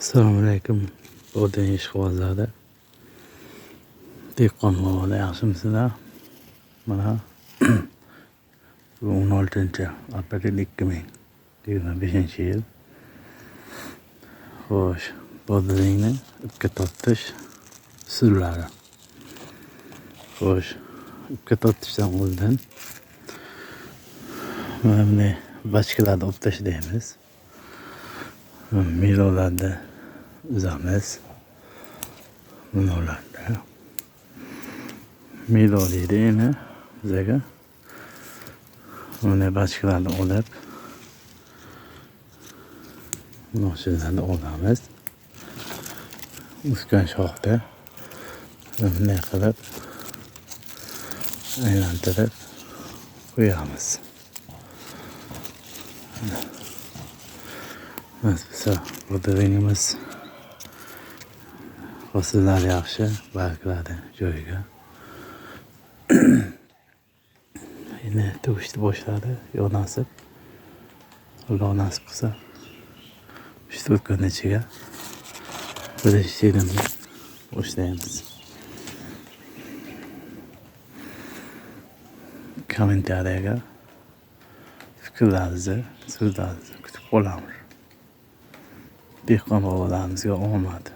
Assalomu alaykum o'rdan ishqibozlari. Dehqon bolalar yaxshimisizlar? Mana bugun 16-aprel 2025-yil. Xo'sh, bodringni ipga tortish usullari. Xo'sh, ipga tortishdan oldin mana bunday bachkalarni olib tashlaymiz. Milolarda uzamiz. Bularda milo deydi endi bizaga. Bunday bachkalarni olib noshinlarni olamiz. O'sgan shoxda bunday qilib aylantirib qo'yamiz. Biz bodringimiz hosillari yaxshi, barglari joyiga. Endi to'kishni boshladi, yonasib. Xudo nasib qilsa, 3-4 kun ichiga birinchi terimni boshlaymiz. Kommentariyaga fikrlaringizni, so'zlaringizni kutib qolamiz. Dehqon bobolarimizga omad.